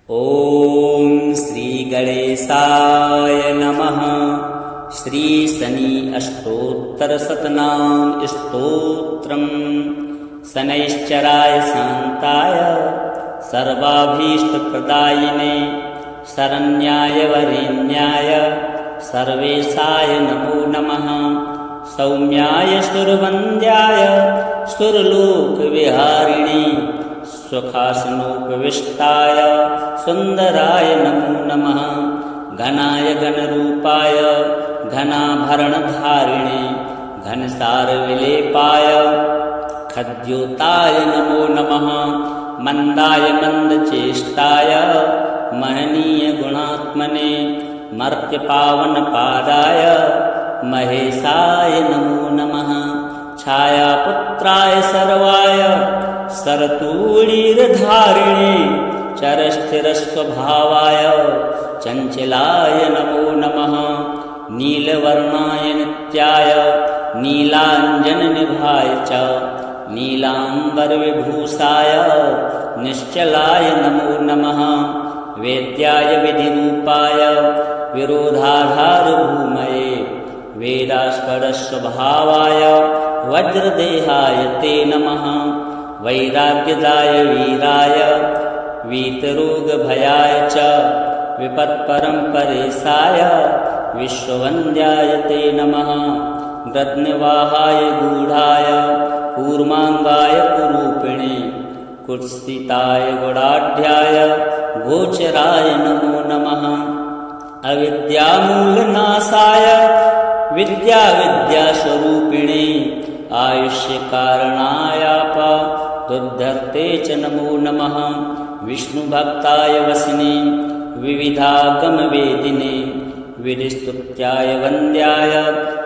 ॐ श्री गणेशाय नमः। श्री शनि अष्टोत्तरशतनाम स्तोत्रम्। शनैश्चराय शान्ताय सर्वाभीष्टप्रदायिने शरण्याय वरेण्याय सर्वेशाय नमो नमः। सौम्याय सुरवन्द्याय सुरलोकविहारिणे सुखासनोपविष्टाय सुन्दराय नमो नमः। घनाय घनरूपाय घनाभरणधारिणे घनसारविलेपाय खद्योताय नमो नमः। मन्दाय मन्दचेष्टाय महनीय गुणात्मने मर्त्यपावनपादाय महेशाय नमो नमः। छायापुत्राय सर्वाय सरतूणीरधारिणे चरस्थिरस्वभावाय चञ्चलाय नमो नमः। नीलवर्णाय नित्याय नीलाञ्जननिभाय च नीलाम्बरविभूषाय निश्चलाय नमो नमः। वेद्याय विधिरूपाय विरोधाधारभूमये वेदास्पदस्वभावाय वज्रदेहाय ते नमः। वैराग्यदाय वीराय वीतरोगभयाय च विपत्परम्परेशाय विश्ववन्द्याय ते नमः। गद्निवाहाय गूढाय कूर्माङ्गाय कुरूपिणे कुत्सिताय गुडाढ्याय गोचराय नमो नमः। अविद्यामूलनाशाय विद्यास्वरूपिणे आयुष्यकारणायापदुद्धर्ते च नमो नमः। विष्णुभक्ताय वसिने विविधागमवेदिने विधिस्तुत्याय वन्द्याय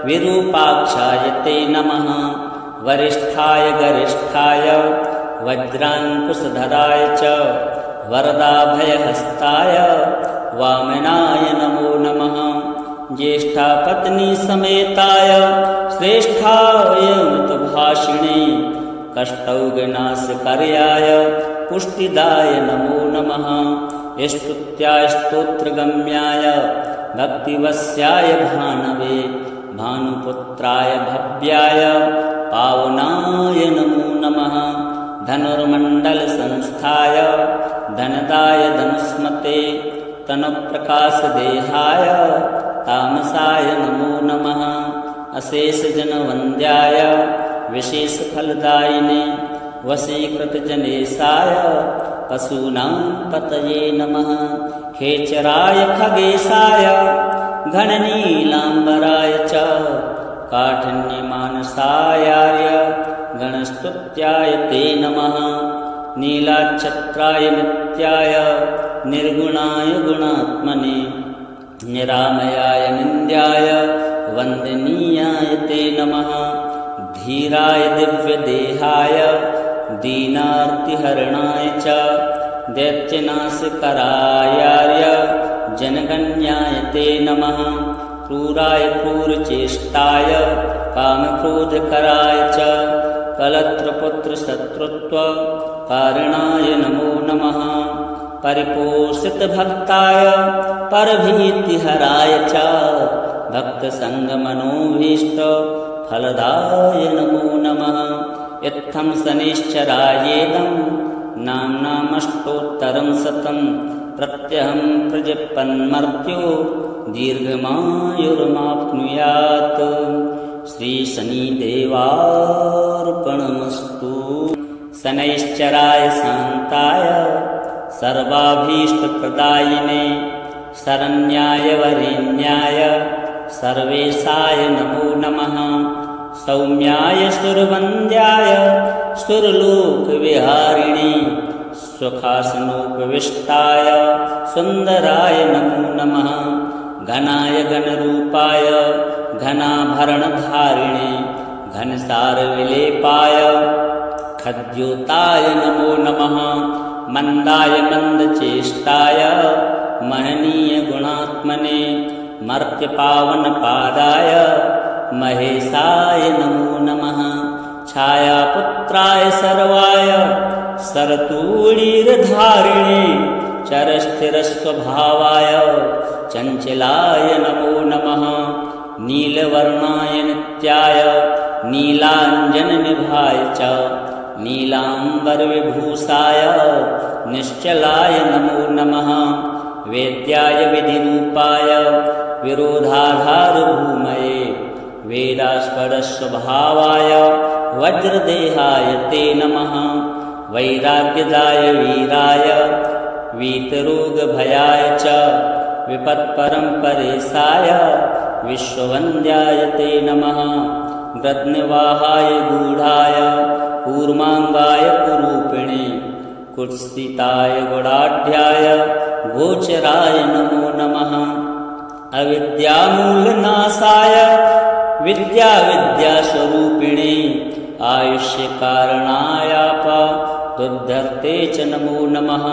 विरूपाक्षाय ते नमः। वरिष्ठाय गरिष्ठाय वज्राङ्कुशधराय च वरदाभयहस्ताय वामनाय नमो नमः। ज्येष्ठापत्नी समेताय श्रेष्ठाय मृतभाषिणे कष्टौघनाशकर्याय पुष्टिदाय नमो नमः। स्तुत्याय स्तोत्रगम्याय भक्तिवश्याय भानवे भानुपुत्राय भव्याय पावनाय नमो नमः। धनुर्मण्डलसंस्थाय धनदाय धनुष्मते तनुप्रकाशदेहाय तामसाय नमो नमः। अशेषजनवन्द्याय विशेषफलदायिने वशीकृतजनेशाय पशूनां पतये नमः। खेचराय खगेशाय घननीलाम्बराय च काठिन्यमानसायार्य गणस्तुत्याय ते नमः। नीलाच्छत्राय नित्याय निर्गुणाय गुणात्मने निरामयाय निन्द्याय वन्दनीयाय ते नमः। धीराय दिव्यदेहाय दीनार्तिहरणाय च दैत्यनाशकरायार्य जनगण्याय ते नमः। क्रूराय क्रूरचेष्टाय कामक्रोधकराय च कलत्रपुत्रशत्रुत्वकारणाय नमो नमः। परिपोषितभक्ताय परभीतिहराय च भक्तसङ्गमनोभीष्टफलदाय नमो नमः। इत्थं शनिश्चरायेदं नाम्नामष्टोत्तरं शतं प्रत्यहं प्रजपन्मर्त्यो दीर्घमायुर्माप्नुयात्। श्रीशनिदेवार्पणमस्तु। शनैश्चराय शान्ताय सर्वाभीष्टप्रदायिने शरण्याय वरेण्याय सर्वेशाय नमो नमः। सौम्याय सुरवन्द्याय सुरलोकविहारिणे सुखासनोपविष्टाय सुन्दराय नमो नमः। घनाय घनरूपाय घनाभरणधारिणे घनसारविलेपाय खद्योताय नमो नमः। मन्दाय मन्दचेष्टाय महनीय गुणात्मने मर्त्यपावनपादाय महेशाय नमो नमः। छायापुत्राय सर्वाय सरतूणीरधारिणे चरस्थिरस्वभावाय चञ्चलाय नमो नमः। नीलवर्णाय नित्याय नीलाञ्जननिभाय च नीलाम्बरविभूषाय निश्चलाय नमो नमः। वेद्याय विधिरूपाय विरोधाधारभूमये वेदास्पदस्वभावाय वज्रदेहाय ते नमः। वैराग्यदाय वीराय वीतरोगभयाय च विपत्परम्परेशाय विश्ववन्द्याय ते नमः। गद्निवाहाय गूढाय कूर्माङ्गाय कुरूपिणे कुत्सिताय गुडाढ्याय गोचराय नमो नमः। अविद्यामूलनाशाय विद्यास्वरूपिणे आयुष्यकारणायापदुद्धर्ते च नमो नमः।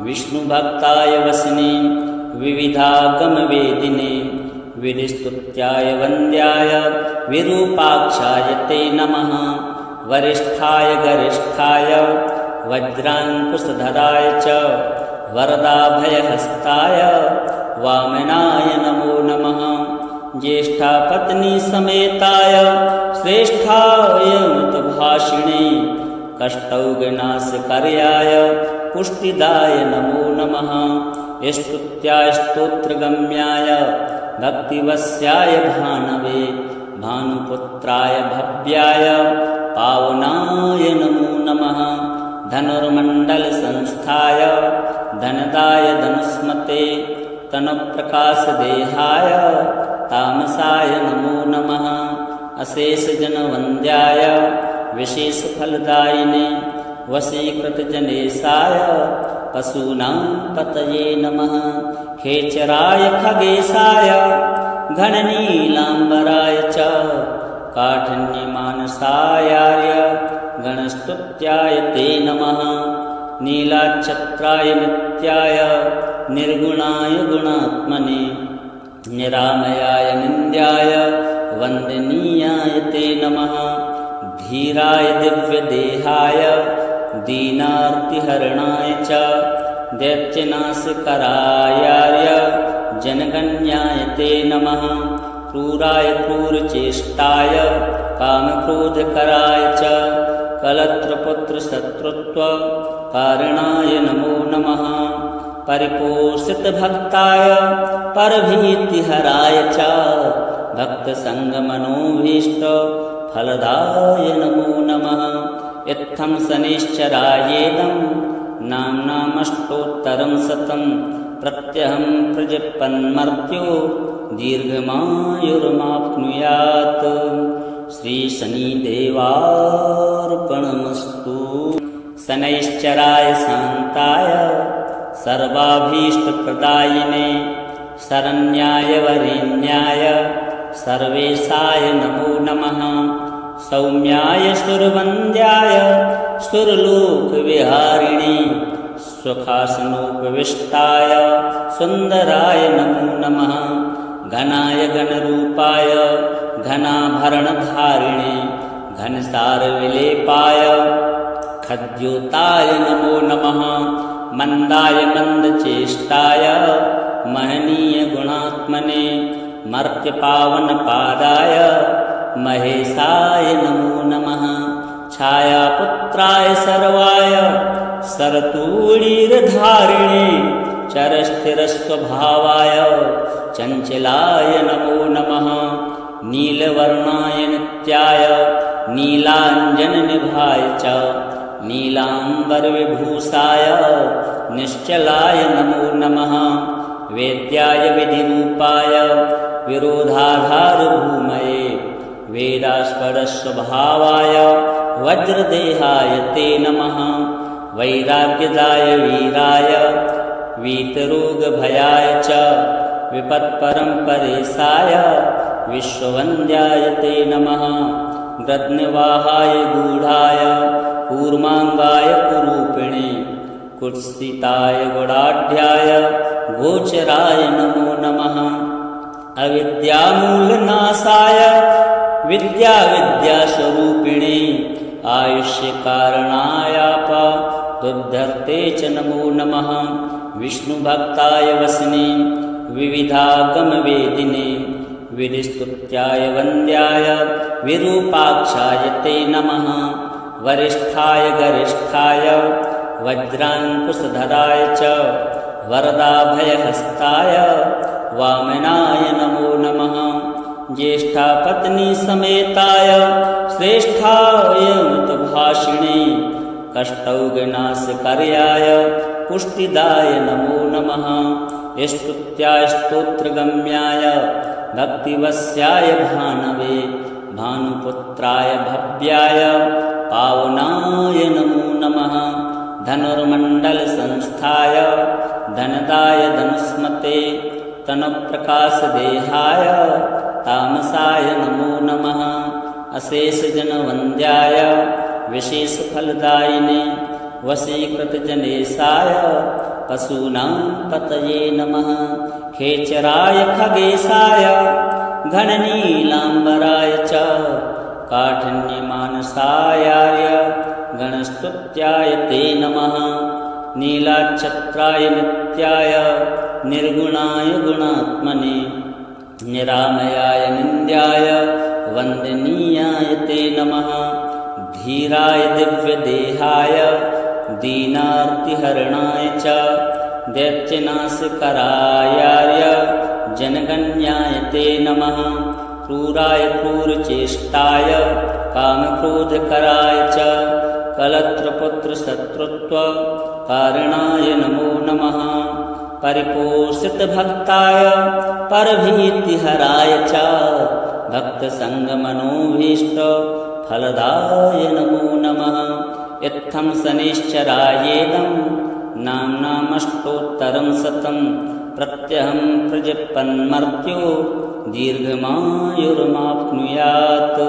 विष्णुभक्ताय वसिने विविधागमवेदिने विधिस्तुत्याय वन्द्याय विरूपाक्षाय ते नमः। वरिष्ठाय गरिष्ठाय वज्राङ्कुशधराय च वरदाभयहस्ताय वामनाय नमो नमः। ज्येष्ठापत्नी समेताय श्रेष्ठाय मृतभाषिणे कष्टौघनाशकर्याय पुष्टिदाय नमो नमः। स्तुत्याय स्तोत्रगम्याय भक्तिवस्याय भानवे भानुपुत्राय भव्याय पावनाय नमो नमः। धनुर्मण्डलसंस्थाय धनदाय धनुस्मते तनुप्रकाशदेहाय तामसाय नमो नमः। अशेषजनवन्द्याय विशेषफलदायिने वशीकृतजनेशाय पशूनां पतये नमः। खेचराय खगेशाय घननीलाम्बराय च काठिन्यमानसायाय गणस्तुत्याय ते नमः। नीलाच्छत्राय नित्याय निर्गुणाय गुणात्मने निरामयाय निन्द्याय वन्दनीयाय ते नमः। धीराय दिव्यदेहाय दीनार्तिहरणाय च दैत्यनाशकरायाय जनगण्याय ते नमः। क्रूराय क्रूरचेष्टाय कामक्रोधकराय च कलत्रपुत्रशत्रुत्वकारणाय नमो नमः। परिपोषितभक्ताय परभीतिहराय च भक्तसङ्गमनोभीष्टफलदाय नमो नमः। इत्थं शनिश्चरायेदं नाम्नामष्टोत्तरं शतं प्रत्यहं प्रजपन्मर्त्यो दीर्घमायुर्माप्नुयात्। श्रीशनिदेवार्पणमस्तु। शनैश्चराय शान्ताय सर्वाभीष्टप्रदायिने शरण्याय वरेण्याय सर्वेशाय नमो नमः। सौम्याय सुरवन्द्याय सुरलोकविहारिणे सुखासनोपविष्टाय सुन्दराय नमो नमः। घनाय घनरूपाय घनाभरणधारिणे घनसारविलेपाय खद्योताय नमो नमः। मन्दाय मन्दचेष्टाय महनीयगुणात्मने मर्त्यपावनपादाय महेशाय नमो नमः। छायापुत्राय सर्वाय सरतूणीरधारिणे चरस्थिरस्वभावाय चञ्चलाय नमो नमः। नीलवर्णाय नित्याय नीलाञ्जननिभाय च नीलाम्बरविभूषाय निश्चलाय नमो नमः। वेद्याय विधिरूपाय विरोधाधारभूमये वेदास्पदस्वभावाय वज्रदेहाय ते नमः। वैराग्यदाय वीराय वीतरोगभयाय च विपत्परम्परेशाय विश्ववन्द्याय ते नमः। गद्निवाहाय गूढाय कूर्माङ्गाय कुरूपिणे कुत्सिताय गुडाढ्याय गोचराय नमो नमः। अविद्यामूलनाशाय विद्यास्वरूपिणे आयुष्यकारणायापदुद्धर्ते च नमो नमः। विष्णुभक्ताय वसिने विविधागमवेदिने विधिस्तुत्याय वन्द्याय विरूपाक्षाय ते नमः। वरिष्ठाय गरिष्ठाय वज्राङ्कुशधराय च वरदाभयहस्ताय वामनाय नमो नमः। ज्येष्ठापत्नी समेताय श्रेष्ठाय मृतभाषिणे कष्टौघनाशकर्याय पुष्टिदाय नमो नमः। स्तुत्याय स्तोत्रगम्याय भक्तिवस्याय भानवे भानुपुत्राय भव्याय पावनाय नमो नमः। धनुर्मण्डलसंस्थाय धनदाय धनुष्मते तनुप्रकाशदेहाय तामसाय नमो नमः। अशेषजनवन्द्याय विशेषफलदायिने वशीकृतजनेशाय पशूनां पतये नमः। खेचराय खगेशाय घननीलाम्बराय च काठिन्यमानसायार्य गणस्तुत्याय ते नमः। नीलाच्छत्राय नित्याय निर्गुणाय गुणात्मने निरामयाय निन्द्याय वन्दनीयाय ते नमः। धीराय दिव्यदेहाय दीनार्तिहरणाय च दैत्यनाशकरायार्य जनगण्याय ते नमः। क्रूराय क्रूरचेष्टाय कामक्रोधकराय च कलत्रपुत्रशत्रुत्वकारणाय नमो नमः। परिपोषितभक्ताय परभीतिहराय च भक्तसङ्गमनोभीष्टफलदाय नमो नमः। इत्थं शनिश्चरायेदं नाम्नामष्टोत्तरं शतं प्रत्यहं प्रजपन्मर्त्यो दीर्घमायुर्माप्नुयात्।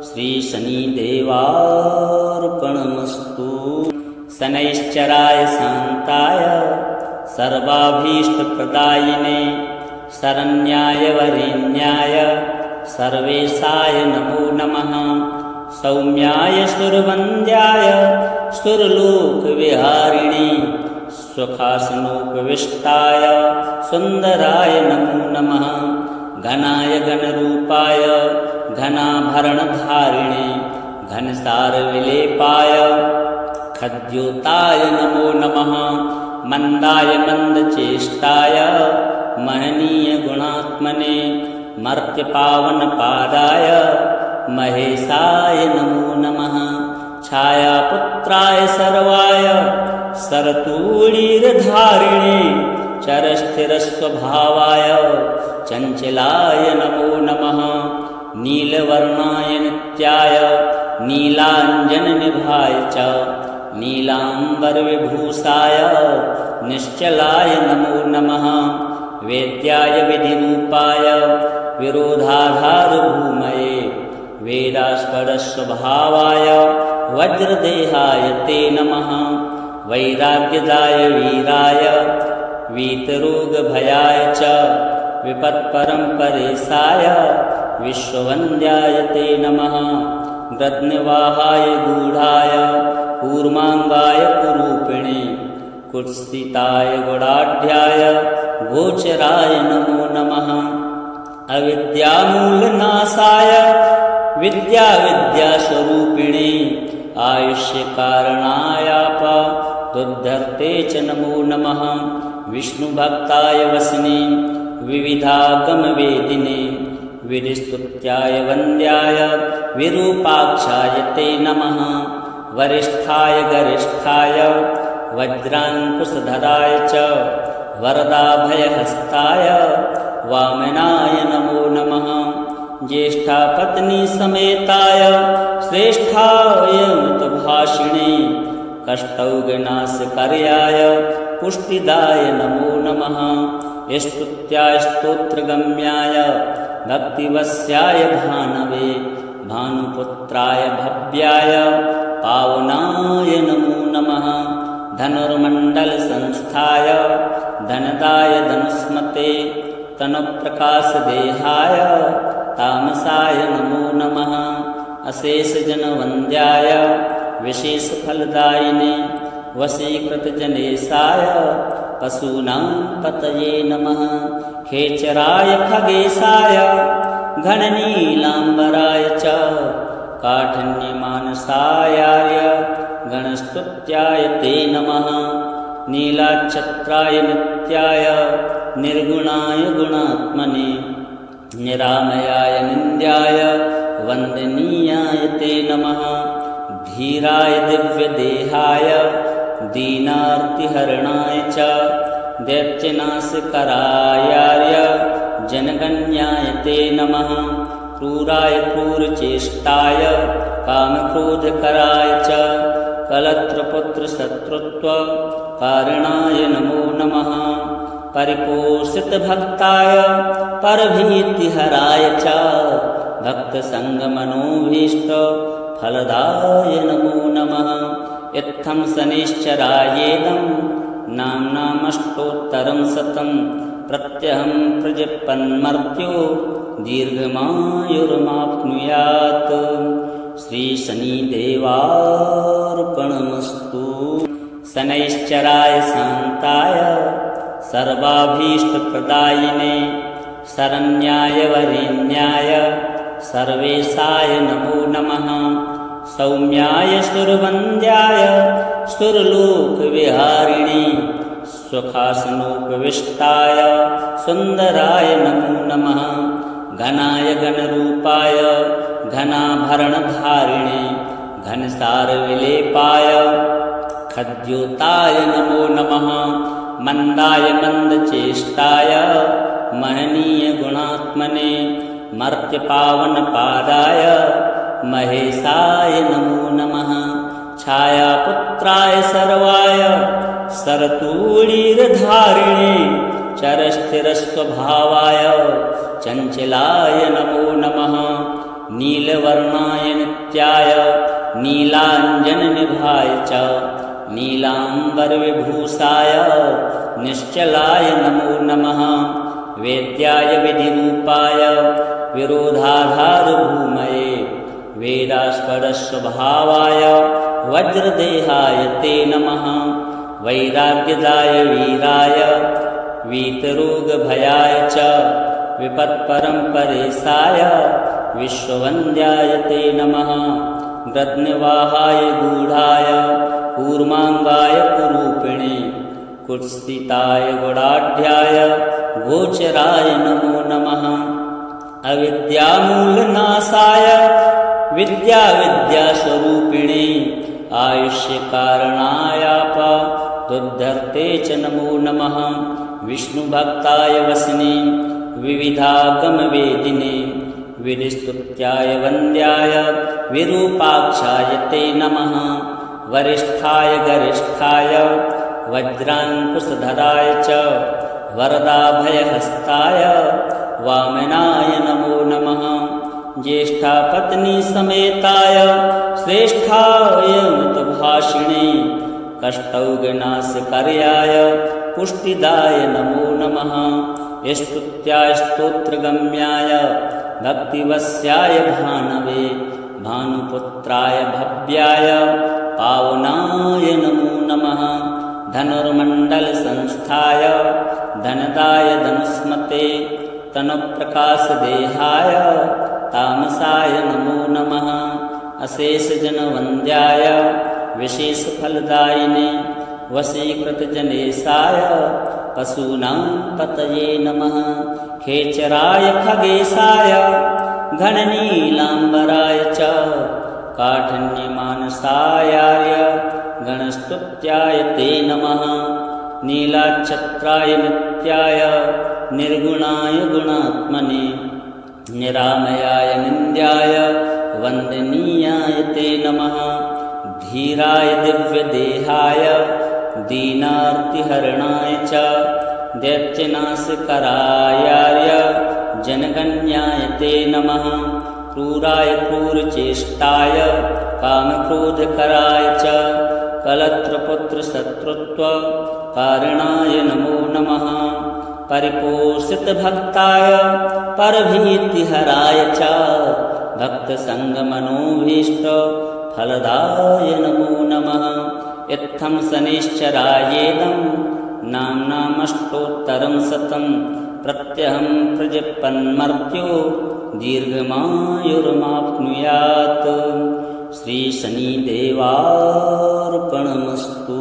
श्रीशनिदेवार्पणमस्तु। शनैश्चराय शान्ताय सर्वाभीष्टप्रदायिने शरण्याय वरेण्याय सर्वेशाय नमो नमः। सौम्याय सुरवन्द्याय सुरलोकविहारिणे सुखासनोपविष्टाय सुन्दराय नमो नमः। घनाय घनरूपाय घनाभरणधारिणे घनसारविलेपाय खद्योताय नमो नमः। मन्दाय मन्दचेष्टाय महनीयगुणात्मने मर्त्यपावनपादाय महेशाय नमो नमः। छायापुत्राय सर्वाय सरतूणीरधारिणे चरस्थिरस्वभावाय चञ्चलाय नमो नमः। नीलवर्णाय नित्याय नीलाञ्जननिभाय च नीलाम्बरविभूषाय निश्चलाय नमो नमः। वेद्याय विधिरूपाय विरोधाधारभूमये वेदास्पदस्वभावाय वज्रदेहाय ते नमः। वैराग्यदाय वीराय वीतरोगभयाय च विपत्परम्परेशाय विश्ववन्द्याय ते नमः। गद्निवाहाय गूढाय कूर्माङ्गाय कुरूपिणे कुत्सिताय गुडाढ्याय गोचराय नमो नमः। अविद्यामूलनाशाय विद्यास्वरूपिणे आयुष्यकारणायापदुद्धर्ते च नमो नमः। विष्णुभक्ताय वसिने विविधागमवेदिने विधिस्तुत्याय वन्द्याय विरूपाक्षाय ते नमः। वरिष्ठाय गरिष्ठाय वज्राङ्कुशधराय च वरदाभयहस्ताय वामनाय नमो नमः। ज्येष्ठापत्नी समेताय श्रेष्ठाय मृतभाषिणे कष्टौघनाशकर्याय पुष्टिदाय नमो नमः। स्तुत्याय स्तोत्रगम्याय भक्तिवस्याय भानवे भानुपुत्राय भव्याय पावनाय नमो नमः। धनुर्मण्डलसंस्थाय धनदाय धनुष्मते तनुप्रकाशदेहाय तामसाय नमो नमः। अशेषजनवन्द्याय विशेषफलदायिने वशीकृतजनेशाय पशूनां पतये नमः खेचराय खगेशाय घननीलाम्बराय च काठिन्यमानसायाय गणस्तुत्याय ते नमः नीलाच्छत्राय नित्याय निर्गुणाय गुणात्मने निरामयाय निन्द्याय वन्दनीयाय ते नमः धीराय दिव्यदेहाय दीनार्तिहरणाय च दैत्यनाशकरायाय जनगण्याय ते नमः क्रूराय क्रूरचेष्टाय कामक्रोधकराय च कलत्रपुत्रशत्रुत्वकारणाय नमो नमः परिपोषितभक्ताय परभीतिहराय च भक्तसङ्गमनोभीष्टफलदाय नमो नमः इत्थं शनिश्चरायेदं नाम्नामष्टोत्तरं शतं प्रत्यहं प्रजपन्मर्त्यो दीर्घमायुर्माप्नुयात् श्रीशनिदेवार्पणमस्तु। शनैश्चराय शान्ताय सर्वाभीष्टप्रदायिने शरण्याय वरेण्याय सर्वेशाय नमो नमः सौम्याय सुरवन्द्याय सुरलोकविहारिणे सुखासनोपविष्टाय सुन्दराय नमो नमः घनाय घनरूपाय घनाभरणधारिणे घनसारविलेपाय खद्योताय नमो नमः मन्दाय मन्दचेष्टाय महनीयगुणात्मने मर्त्यपावनपादाय महेशाय नमो नमः छायापुत्राय सर्वाय सरतूलीरधारिणे चरस्थिरस्वभावाय चञ्चलाय नमो नमः नीलवर्णाय नित्याय नीलाञ्जननिभाय च नीलाम्बरविभूषाय निश्चलाय नमो नमः वेद्याय विधिरूपाय विरोधाधारभूमये वेदास्पदस्वभावाय वज्रदेहाय ते नमः वैराग्यदाय वीराय वीतरोगभयाय च विपत्परम्परेशाय विश्ववन्द्याय ते नमः गृध्निवाहाय गूढाय कूर्माङ्गाय कुरूपिणे कुत्सिताय गुडाढ्याय गोचराय नमो नमः अविद्यामूलनाशाय विद्यास्वरूपिणे आयुष्यकारणायापदुद्धर्ते च नमो नमः विष्णुभक्ताय वसने विविधागमवेदिने विधिस्तुत्याय वन्द्याय विरूपाक्षाय ते नमः वरिष्ठाय गरिष्ठाय वज्राङ्कुशधराय च वरदाभयहस्ताय वामनाय नमो नमः ज्येष्ठापत्नी समेताय श्रेष्ठाय मृतभाषिणे कष्टौघनाशकर्याय पुष्टिदाय नमो नमः स्तुत्याय स्तोत्रगम्याय भक्तिवस्याय भानवे भानुपुत्राय भव्याय पावनाय नमो नमः धनुर्मण्डलसंस्थाय धनदाय धनुष्मते तनुप्रकाशदेहाय तामसाय नमो नमः अशेषजनवन्द्याय विशेषफलदायिने वशीकृतजनेशाय पशूनां पतये नमः खेचराय खगेशाय घननीलाम्बराय च काठिन्यमानसायाय गणस्तुत्याय ते नमः नीलाच्छत्राय नित्याय निर्गुणाय गुणात्मने निरामयाय निन्द्याय वन्दनीयाय ते नमः धीराय दिव्यदेहाय दीनार्तिहरणाय च दैत्यनाशकरायाय जनगण्याय ते नमः क्रूराय क्रूरचेष्टाय कामक्रोधकराय च कलत्रपुत्रशत्रुत्वकारणाय नमो नमः परिपोषितभक्ताय परभीतिहराय च भक्तसङ्गमनोभीष्टफलदाय नमो नमः इत्थं शनिश्चरायेदं नाम्नामष्टोत्तरं शतं प्रत्यहं प्रजपन्मर्त्यो दीर्घमायुर्माप्नुयात्। श्रीशनिदेवार्पणमस्तु।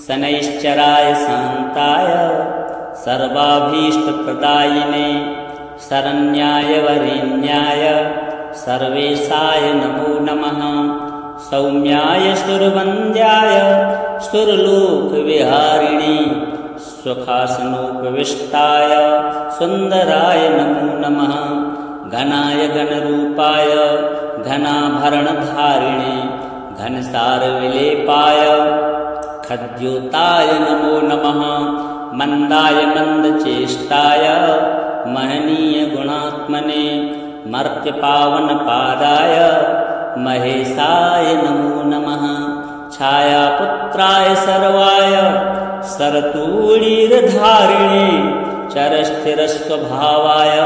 शनैश्चराय शान्ताय सर्वाभीष्टप्रदायिने शरण्याय वरेण्याय सर्वेशाय नमो नमः। सौम्याय सुरवन्द्याय सुरलोकविहारिणे सुखासनोपविष्टाय सुन्दराय नमो नमः। घनाय घनरूपाय घनाभरणधारिणे घनसारविलेपाय खद्योताय नमो नमः। मन्दाय मन्दचेष्टाय महनीय गुणात्मने मर्त्यपावनपादाय महेशाय नमो नमः। छायापुत्राय सर्वाय सरतूणीरधारिणे चरस्थिरस्वभावाय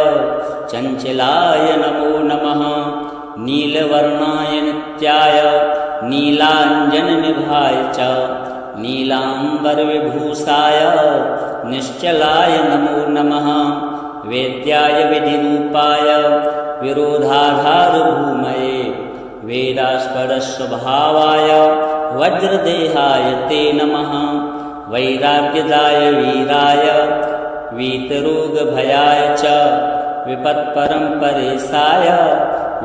चञ्चलाय नमो नमः। नीलवर्णाय नित्याय नीलाञ्जननिभाय च नीलाम्बरविभूषाय निश्चलाय नमो नमः। वेद्याय विधिरूपाय विरोधाधारभूमये वेदास्पदस्वभावाय वज्रदेहाय ते नमः। वैराग्यदाय वीराय वीतरोगभयाय च विपत्परम्परेशाय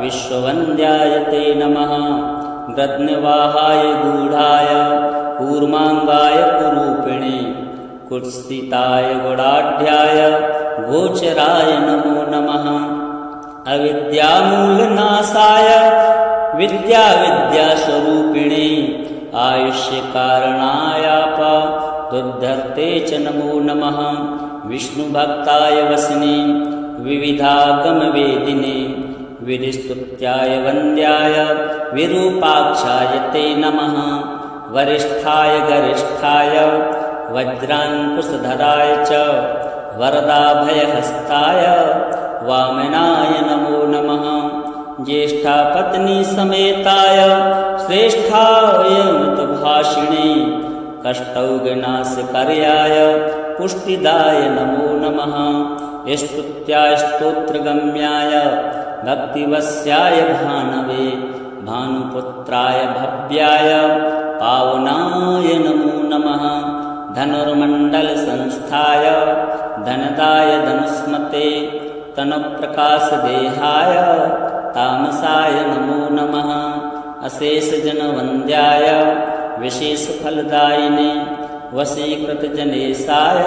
विश्ववन्द्याय ते नमः। गद्निवाहाय गूढाय कूर्माङ्गाय कुरूपिणे कुत्सिताय गुडाढ्याय गोचराय नमो नमः। अविद्यामूलनाशाय विद्यास्वरूपिणे आयुष्यकारणायापदुद्धर्ते च नमो नमः। विष्णुभक्ताय वसिने विविधागमवेदिने विधिस्तुत्याय वन्द्याय विरूपाक्षाय ते नमः। वरिष्ठाय गरिष्ठाय वज्राङ्कुशधराय च वरदाभयहस्ताय वामनाय नमो नमः। ज्येष्ठापत्नी समेताय श्रेष्ठाय मृतभाषिणे कष्टौघनाशकर्याय पुष्टिदाय नमो नमः। स्तुत्याय स्तोत्रगम्याय भक्तिवस्याय भानवे भानुपुत्राय भव्याय पावनाय नमो नमः। धनुर्मण्डलसंस्थाय धनदाय धनुष्मते तनुप्रकाशदेहाय तामसाय नमो नमः। अशेषजनवन्द्याय विशेषफलदायिने वशीकृतजनेशाय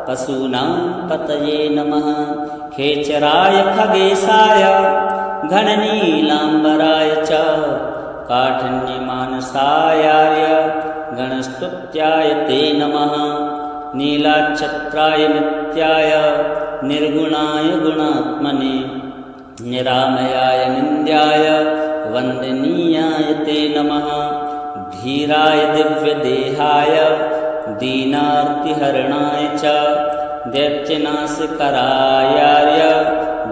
पशूनां पतये नमः। खेचराय खगेशाय घननीलाम्बराय च काठिन्यमानसायाय गणस्तुत्याय ते नमः। नीलाच्छत्राय नित्याय निर्गुणाय गुणात्मने निरामयाय निन्द्याय वन्दनीयाय ते नमः। धीराय दिव्यदेहाय दीनार्तिहरणाय च दैत्यनाशकरायार्य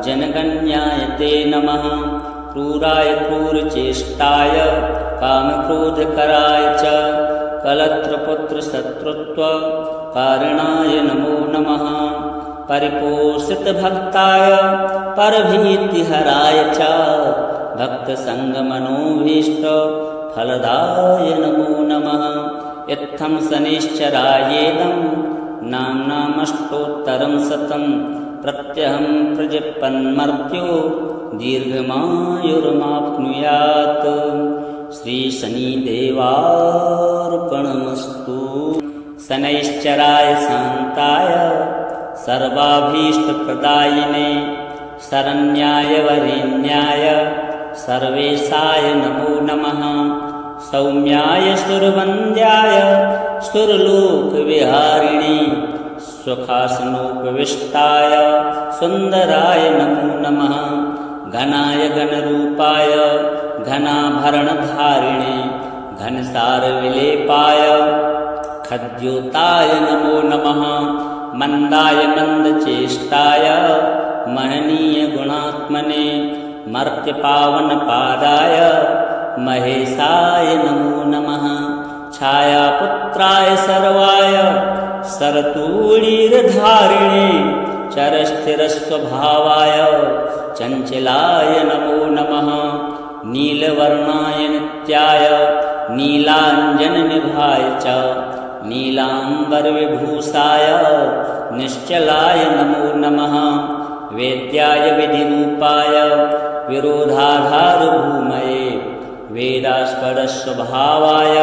जनगण्याय ते नमः। क्रूराय क्रूरचेष्टाय कामक्रोधकराय च कलत्रपुत्रशत्रुत्वकारणाय नमो नमः। परिपोषितभक्ताय परभीतिहराय च भक्तसङ्गमनोभीष्टफलदाय नमो नमः। इत्थं शनिश्चरायेदं नाम्नामष्टोत्तरं शतं प्रत्यहं प्रजपन्मर्त्यो दीर्घमायुर्माप्नुयात्। श्रीशनिदेवार्पणमस्तु। शनैश्चराय शान्ताय सर्वाभीष्टप्रदायिने शरण्याय वरेण्याय सर्वेशाय नमो नमः। सौम्याय सुरवन्द्याय सुरलोकविहारिणे सुखासनोपविष्टाय सुन्दराय नमो नमः। घनाय घनरूपाय घनाभरणधारिणे घनसारविलेपाय खद्योताय नमो नमः। मन्दाय मन्दचेष्टाय महनीय गुणात्मने मर्त्यपावनपादाय महेशाय नमो नमः। छायापुत्राय सर्वाय सरतूळीरधारिणे चरस्थिरस्वभावाय चञ्चलाय नमो नमः नीलवर्णाय नित्याय नीलाञ्जननिभाय च नीलाम्बरविभूषाय निश्चलाय नमो नमः वेद्याय विधिरूपाय विरोधाधारभूमये वेदास्पदस्वभावाय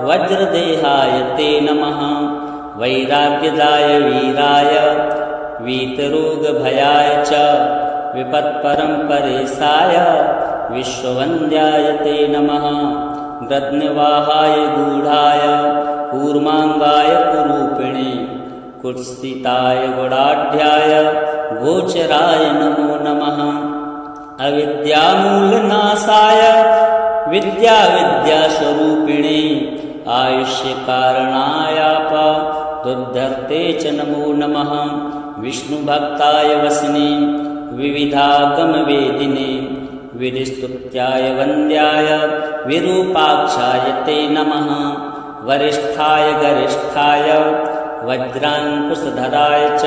वज्रदेहाय ते नमः वैराग्यदाय वीराय वीतरोगभयाय च विपत्परम्परेशाय विश्ववन्द्याय ते नमः गद्निवाहाय गूढाय कूर्माङ्गाय कुरूपिणे कुत्सिताय गुडाढ्याय गोचराय नमो नमः अविद्यामूलनाशाय विद्यास्वरूपिणे आयुष्यकारणायाप दुद्धर्ते च नमो नमः विष्णुभक्ताय वसने विविधागमवेदिने विधिस्तुत्याय वन्द्याय विरूपाक्षाय ते नमः वरिष्ठाय गरिष्ठाय वज्राङ्कुशधराय च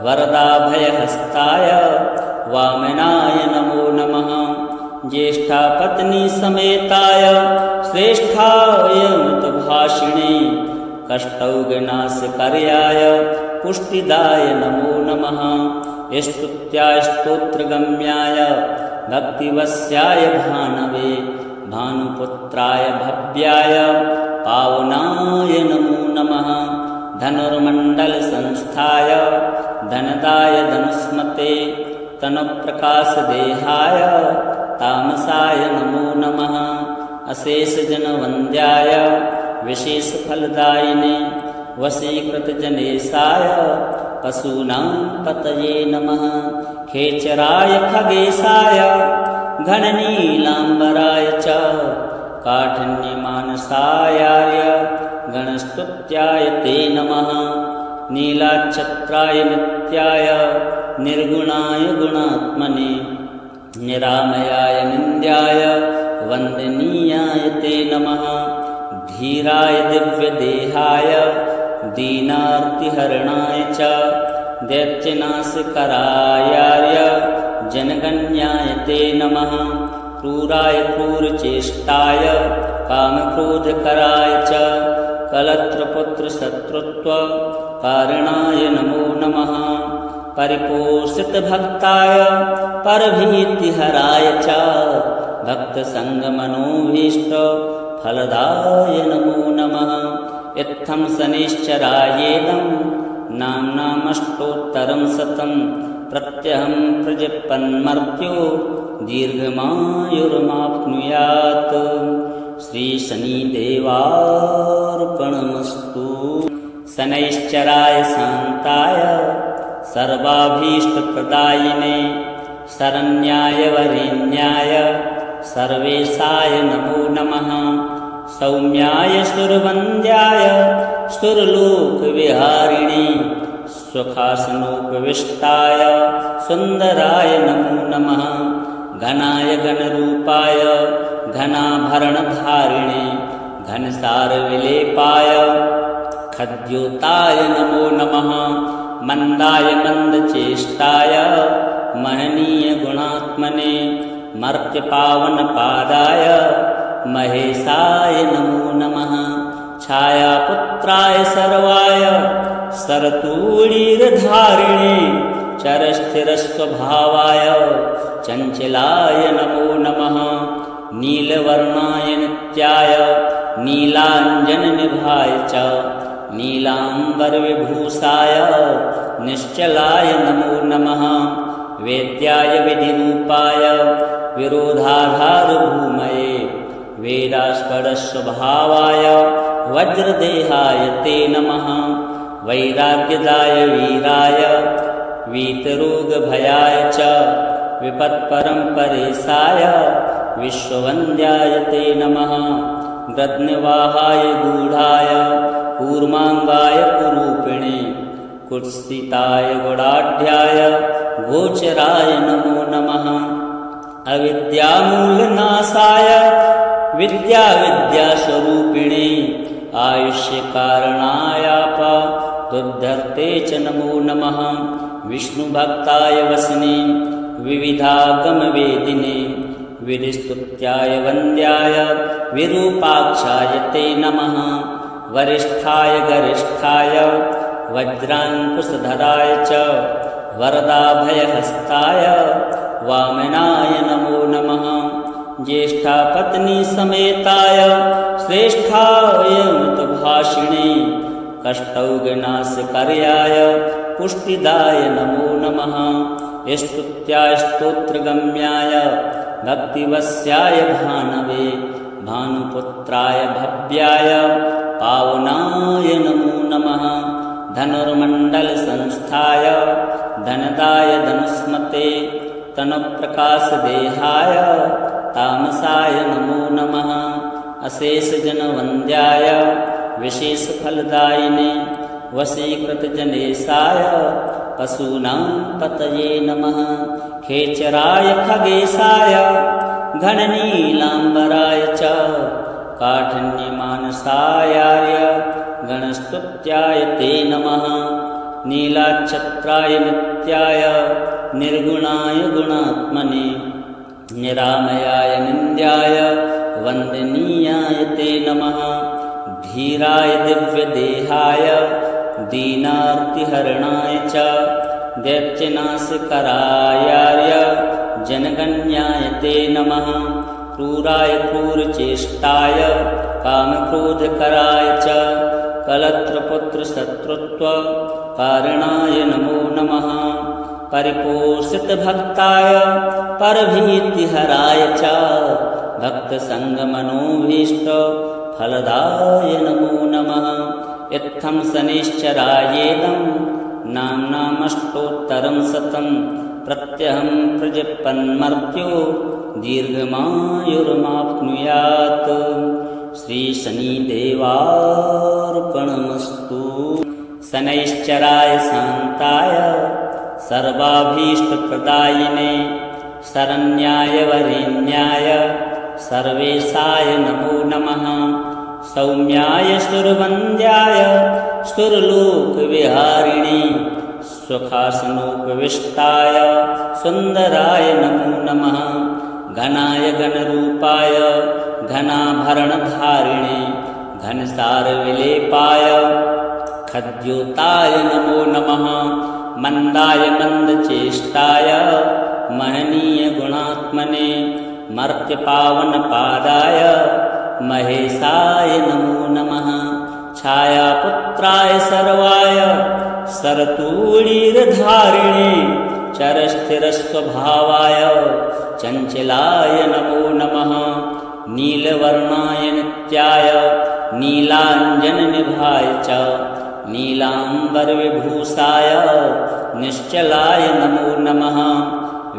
वरदाभयहस्ताय वामनाय नमो नमः ज्येष्ठापत्नी समेताय श्रेष्ठाय मृतभाषिणे कष्टौघनाशकर्याय पुष्टिदाय नमो नमः स्तुत्याय स्तोत्रगम्याय भक्तिवस्याय भानवे भानुपुत्राय भव्याय पावनाय नमो नमः धनुर्मण्डलसंस्थाय धनदाय धनुस्मते तनुप्रकाशदेहाय तामसाय नमो नमः अशेषजनवन्द्याय विशेषफलदायिने वशीकृतजनेशाय पशूनां पतये नमः खेचराय खगेशाय घननीलाम्बराय च काठिन्यमानसायाय गणस्तुत्याय ते नमः नीलाच्छत्राय नित्याय निर्गुणाय गुणात्मने निरामयाय निन्द्याय वन्दनीयाय ते नमः धीराय दिव्यदेहाय दीनार्तिहरणाय च दैत्यनाशकरायाय जनगण्याय ते नमः क्रूराय क्रूरचेष्टाय कामक्रोधकराय च कलत्रपुत्रशत्रुत्वकारणाय नमो नमः परिपोषितभक्ताय परभीतिहराय च भक्तसङ्गमनोभीष्टफलदाय नमो नमः इत्थं शनिश्चरायेदं नाम्नामष्टोत्तरं शतं प्रत्यहं प्रजपन्मर्त्यो दीर्घमायुर्माप्नुयात् श्रीशनिदेवार्पणमस्तु। शनैश्चराय शान्ताय सर्वाभीष्टप्रदायिने शरण्याय वरेण्याय सर्वेशाय नमो नमः सौम्याय सुरवन्द्याय सुरलोकविहारिणे सुखासनोपविष्टाय सुन्दराय नमो नमः घनाय घनरूपाय घनाभरणधारिणे घनसारविलेपाय खद्योताय नमो नमः मन्दाय मन्दचेष्टाय महनीयगुणात्मने मर्त्यपावनपादाय महेशाय नमो नमः छायापुत्राय सर्वाय सरतूळीरधारिणे चरस्थिरस्वभावाय चञ्चलाय नमो नमः नीलवर्णाय नित्याय नीलाञ्जननिभाय च नीलाम्बरविभूषाय निश्चलाय नमो नमः वेद्याय विधिरूपाय विरोधाधारभूमये वेदास्पदस्वभावाय वज्रदेहाय ते नमः वैराग्यदाय वीराय वीतरोगभयाय च विपत्परम्परेशाय विश्ववन्द्याय ते नमः गद्निवाहाय गूढाय कूर्माङ्गाय कुरूपिणे कुत्सिताय गुडाढ्याय गोचराय नमो नमः अविद्यामूलनाशाय विद्यास्वरूपिणे आयुष्यकारणायाप दुद्धर्ते च नमो नमः विष्णुभक्ताय वसने विविधागमवेदिने विधिस्तुत्याय वन्द्याय विरूपाक्षाय ते नमः वरिष्ठाय गरिष्ठाय वज्राङ्कुशधराय च वरदाभयहस्ताय वामनाय नमो नमः ज्येष्ठापत्नी समेताय श्रेष्ठाय मृतभाषिणे कष्टौघनाशकर्याय पुष्टिदाय नमो नमः स्तुत्याय स्तोत्रगम्याय भक्तिवस्याय भानवे भानुपुत्राय भव्याय पावनाय नमो नमः धनुर्मण्डलसंस्थाय धनदाय धनुस्मते तनुप्रकाशदेहाय तामसाय नमो नमः अशेषजनवन्द्याय विशेषफलदायिने वशीकृतजनेशाय पशूनां पतये नमः खेचराय खगेशाय घननीलाम्बराय च काठिन्यमानसायाय गणस्तुत्याय ते नमः नीलाच्छत्राय नित्याय निर्गुणाय गुणात्मने निरामयाय निन्द्याय वन्दनीयाय ते नमः धीराय दिव्यदेहाय दीनार्तिहरणाय च दैत्यनाशकरायाय जनगण्याय ते नमः क्रूराय क्रूरचेष्टाय कामक्रोधकराय च कलत्रपुत्रशत्रुत्वकारणाय नमो नमः परिपोषितभक्ताय परभीतिहराय च भक्तसङ्गमनोभीष्टफलदाय नमो नमः इत्थं शनिश्चरायेदं नाम्नामष्टोत्तरं शतं प्रत्यहं प्रजपन्मर्त्यो दीर्घमायुर्माप्नुयात् श्रीशनिदेवार्पणमस्तु। शनैश्चराय शान्ताय सर्वाभीष्टप्रदायिने शरण्याय वरेण्याय सर्वेशाय नमो नमः सौम्याय सुरवन्द्याय सुरलोकविहारिणे सुखासनोपविष्टाय सुन्दराय नमो नमः घनाय घनरूपाय घनाभरणधारिणे घनसारविलेपाय खद्योताय नमो नमः मन्दाय मन्दचेष्टाय महनीयगुणात्मने मर्त्यपावनपादाय महेशाय नमो नमः छायापुत्राय सर्वाय सरतूळीरधारिणे चरस्थिरस्वभावाय चञ्चलाय नमो नमः नीलवर्णाय नित्याय नीलाञ्जननिभाय च नीलाम्बरविभूषाय निश्चलाय नमो नमः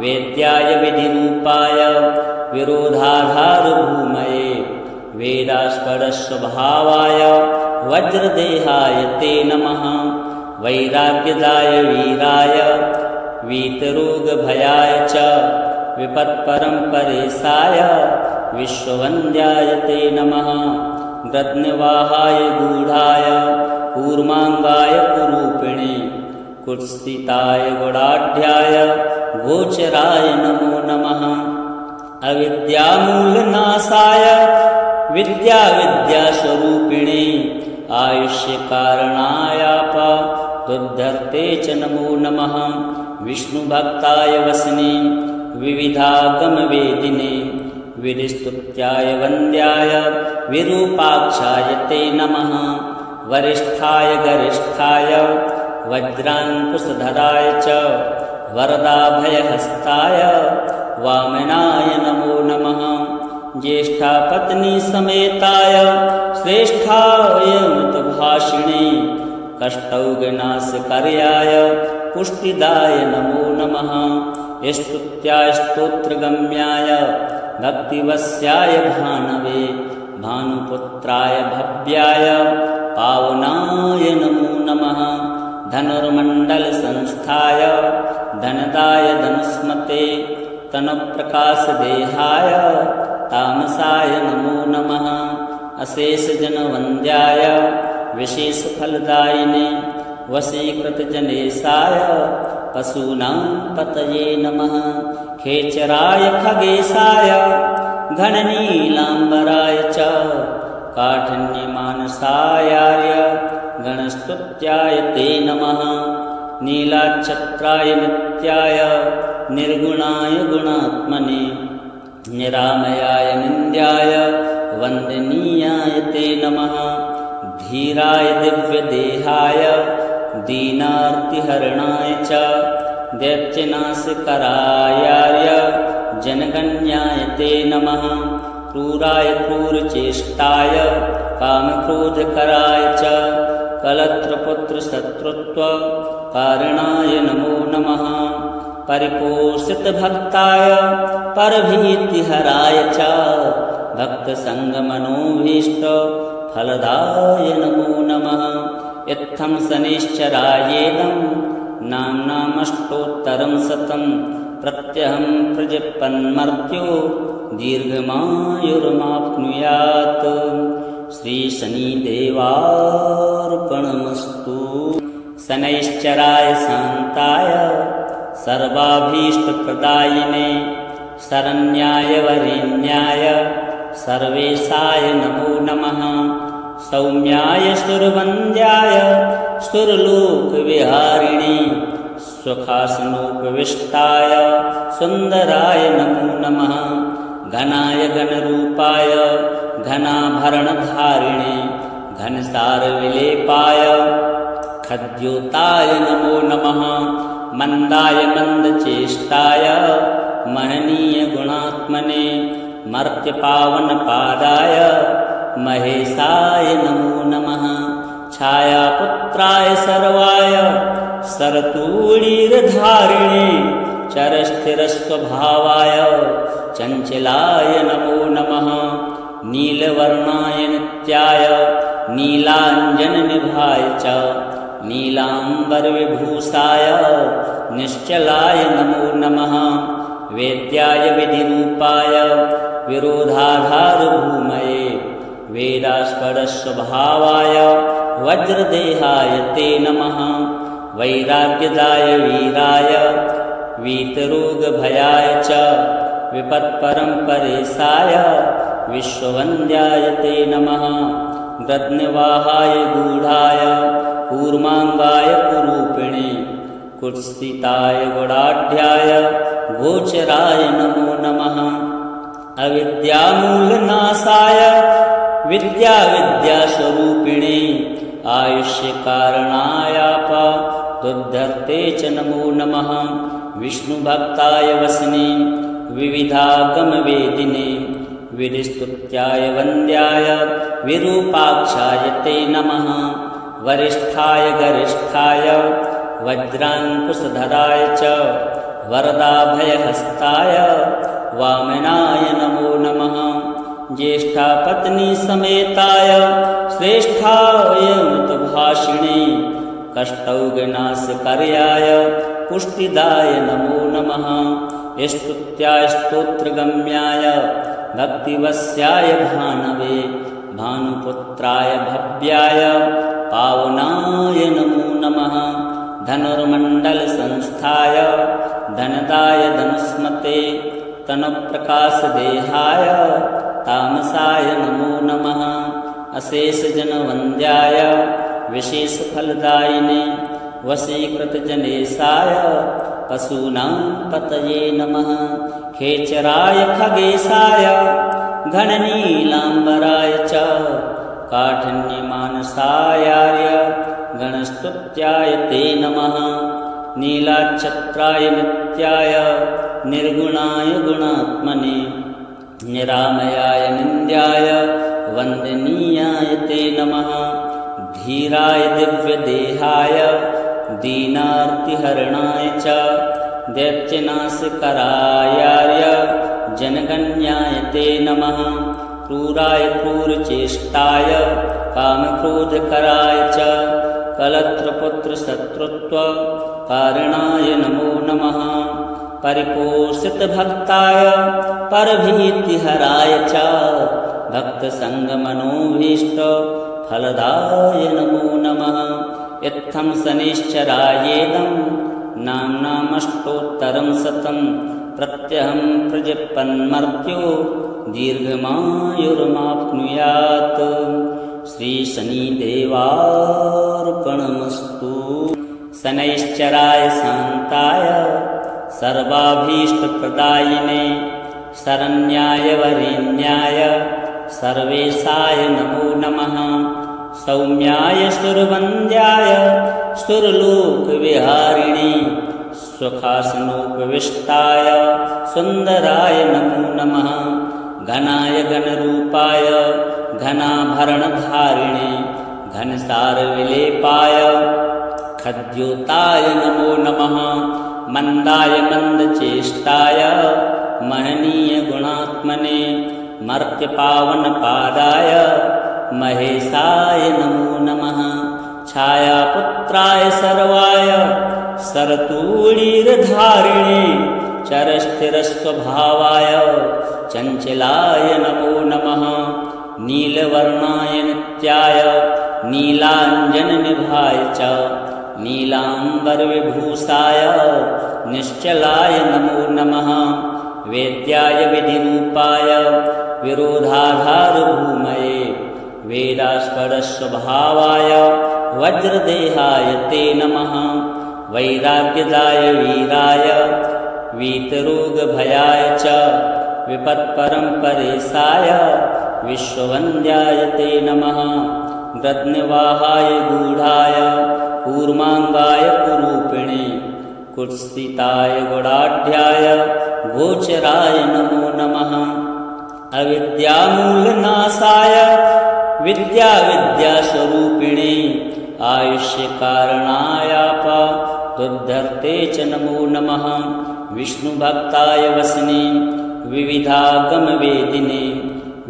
वेद्याय विधिरूपाय विरोधाधारभूमये वेदास्पदस्वभावाय वज्रदेहाय ते नमः वैराग्यदाय वीराय वीतरोगभयाय च विपत्परम्परेशाय विश्ववन्द्याय ते नमः गद्निवाहाय गूढाय कूर्माङ्गाय कुरूपिणे कुत्सिताय गुडाढ्याय गोचराय नमो नमः अविद्यामूलनाशाय विद्यास्वरूपिणे आयुष्यकारणायापदुद्धर्ते च नमो नमः विष्णुभक्ताय वसने विविधागमवेदिने विधिस्तुत्याय वन्द्याय विरूपाक्षाय ते नमः वरिष्ठाय गरिष्ठाय वज्राङ्कुशधराय च वरदाभयहस्ताय वामनाय नमो नमः ज्येष्ठापत्नी समेताय श्रेष्ठाय मृतभाषिणे कष्टौघनाशकर्याय पुष्टिदाय नमो नमः स्तुत्याय स्तोत्रगम्याय भक्तिवस्याय भानवे भानुपुत्राय भव्याय पावनाय नमो नमः धनुर्मण्डलसंस्थाय धनदाय धनुस्मते तनुप्रकाशदेहाय तामसाय नमो नमः अशेषजनवन्द्याय विशेषफलदायिने वशीकृतजनेशाय पशूनां पतये नमः खेचराय खगेशाय घननीलाम्बराय च काठिन्यमानसायार्य गणस्तुत्याय ते नमः नीलाच्छत्राय नित्याय निर्गुणाय गुणात्मने निरामयाय निन्द्याय वन्दनीयाय ते नमः धीराय दिव्यदेहाय दीनार्तिहरणाय च दैत्यनाशकरायार्य जनगण्याय ते नमः क्रूराय क्रूरचेष्टाय कामक्रोधकराय च कलत्रपुत्रशत्रुत्वकारणाय नमो नमः परिपोषितभक्ताय परभीतिहराय च भक्तसङ्गमनोभीष्टफलदाय नमो नमः इत्थं शनिश्चरायेदं नाम्नामष्टोत्तरं शतं प्रत्यहं प्रजपन्मर्त्यो दीर्घमायुर्माप्नुयात् श्रीशनिदेवार्पणमस्तु। शनैश्चराय शान्ताय सर्वाभीष्टप्रदायिने शरण्याय वरेण्याय सर्वेशाय नमो नमः सौम्याय सुरवन्द्याय सुरलोकविहारिणे सुखासनोपविष्टाय सुन्दराय नमो नमः घनाय घनरूपाय घनाभरणधारिणे घनसारविलेपाय खद्योताय नमो नमः मन्दाय मन्दचेष्टाय महनीय गुणात्मने मर्त्यपावनपादाय महेशाय नमो नमः छायापुत्राय सर्वाय सरतूणीरधारिणे चरस्थिरस्वभावाय चञ्चलाय नमो नमः नीलवर्णाय नित्याय नीलाञ्जननिभाय च नीलाम्बरविभूषाय निश्चलाय नमो नमः वेद्याय विधिरूपाय विरोधाधारभूमये वेदास्पदस्वभावाय वज्रदेहाय ते नमः वैराग्यदाय वीराय वीतरोगभयाय च विपत्परम्परेशाय विश्ववन्द्याय ते नमः गद्निवाहाय गूढाय कूर्माङ्गाय कुरूपिणे कुत्सिताय गुडाढ्याय गोचराय नमो नमः अविद्यामूलनाशाय विद्यास्वरूपिणे आयुष्यकारणायापदुद्धर्ते च नमो नमः विष्णुभक्ताय वसने विविधागमवेदिने विधिस्तुत्याय वन्द्याय विरूपाक्षाय ते नमः वरिष्ठाय गरिष्ठाय वज्राङ्कुशधराय च वरदाभयहस्ताय वामनाय नमो नमः ज्येष्ठापत्नी समेताय श्रेष्ठाय मृतभाषिणे कष्टौघनाशकर्याय पुष्टिदाय नमो नमः स्तुत्याय स्तोत्रगम्याय भक्तिवस्याय भानवे भानुपुत्राय भव्याय पावनाय नमो नमः धनुर्मण्डलसंस्थाय धनदाय धनुस्मते तनुप्रकाशदेहाय तामसाय नमो नमः अशेषजनवन्द्याय विशेषफलदायिने वशीकृतजनेशाय पशूनां पतये नमः खेचराय खगेशाय घननीलाम्बराय च काठिन्यमानसायार्य गणस्तुत्याय ते नमः नीलाच्छत्राय नित्याय निर्गुणाय गुणात्मने निरामयाय निन्द्याय वन्दनीयाय ते नमः धीराय दिव्यदेहाय दीनार्तिहरणाय च दैत्यनाशकरायार्य जनगण्याय ते नमः क्रूराय क्रूरचेष्टाय कामक्रोधकराय च कलत्रपुत्रशत्रुत्वकारणाय नमो नमः परिपोषितभक्ताय परभीतिहराय च भक्तसङ्गमनोभीष्टफलदाय नमो नमः इत्थं शनिश्चरायेदं नाम्नामष्टोत्तरं शतं प्रत्यहं प्रजपन्मर्त्यो दीर्घमायुर्माप्नुयात्। श्रीशनिदेवार्पणमस्तु। शनैश्चराय शान्ताय सर्वाभीष्टप्रदायिने शरण्याय वरेण्याय सर्वेशाय नमो नमः। सौम्याय सुरवन्द्याय सुरलोकविहारिणे सुखासनोपविष्टाय सुन्दराय नमो नमः। घनाय घनरूपाय घनाभरणधारिणे घनसारविलेपाय खद्योताय नमो नमः। मन्दाय मन्दचेष्टाय महनीय गुणात्मने मर्त्यपावनपादाय महेशाय नमो नमः। छायापुत्राय सर्वाय सरतूलीरधारिणे चरस्थिरस्वभावाय चञ्चलाय नमो नमः। नीलवर्णाय नित्याय नीलाञ्जननिभाय च नीलाम्बरविभूषाय निश्चलाय नमो नमः। वेद्याय विधिरूपाय विरोधाधारभूमये वेदास्पदस्वभावाय वज्रदेहाय ते नमः। वैराग्यदाय वीराय वीतरोगभयाय च विपत्परम्परेशाय विश्ववन्द्याय ते नमः। गद्निवाहाय गूढाय कूर्माङ्गाय कुरूपिणे कुत्सिताय गुडाढ्याय गोचराय नमो नमः। अविद्यामूलनाशाय विद्यास्वरूपिणे आयुष्यकारणायापदुद्धर्ते च नमो नमः। विष्णुभक्ताय वसने विविधागमवेदिने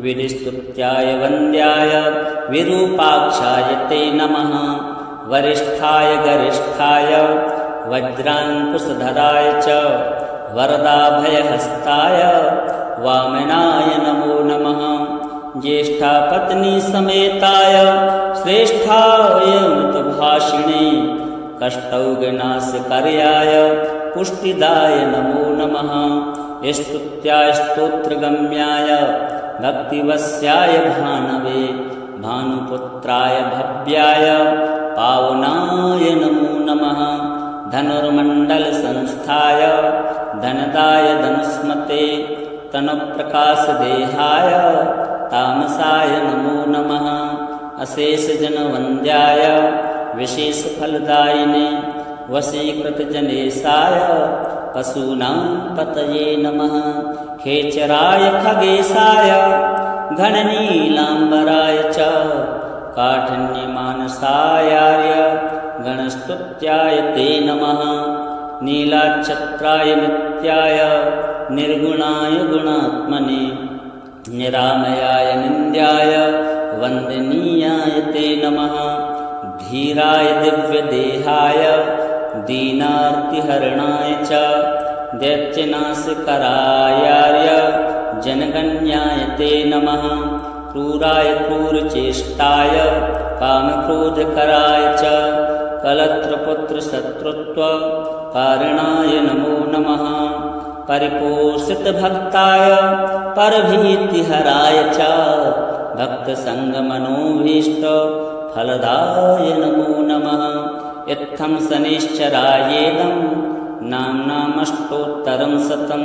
विधिस्तुत्याय वन्द्याय विरूपाक्षाय ते नमः। वरिष्ठाय गरिष्ठाय वज्राङ्कुशधराय च वरदाभयहस्ताय वामनाय नमो नमः। ज्येष्ठापत्नी समेताय श्रेष्ठाय मृतभाषिणे कष्टौघनाशकर्याय पुष्टिदाय नमो नमः। स्तुत्याय स्तोत्रगम्याय भक्तिवश्याय भानवे भानुपुत्राय भव्याय पावनाय नमो नमः। धनुर्मण्डलसंस्थाय धनदाय धनुष्मते तनुप्रकाशदेहाय तामसाय नमो नमः। अशेषजनवन्द्याय विशेषफलदायिने वशीकृतजनेशाय पशूनां पतये नमः। खेचराय खगेशाय घननीलाम्बराय च काठिन्यमानसायार्य गणस्तुत्याय ते नमः। नीलाच्छत्राय नित्याय निर्गुणाय गुणात्मने निरामयाय निन्द्याय वन्दनीयाय ते नमः। धीराय दिव्यदेहाय दीनार्तिहरणाय च दैत्यनाशकरायार्य जनगण्याय ते नमः। क्रूराय क्रूरचेष्टाय कामक्रोधकराय च कलत्रपुत्रशत्रुत्वकारणाय नमो नमः। परिपोषितभक्ताय परभीतिहराय च भक्तसङ्गमनोभीष्टफलदाय नमो नमः। इत्थं शनिश्चरायेदं नाम्नामष्टोत्तरं शतं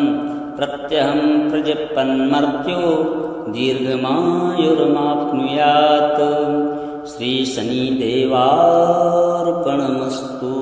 प्रत्यहं प्रजपन्मर्त्यो दीर्घमायुर्माप्नुयात्। श्रीशनिदेवार्पणमस्तु।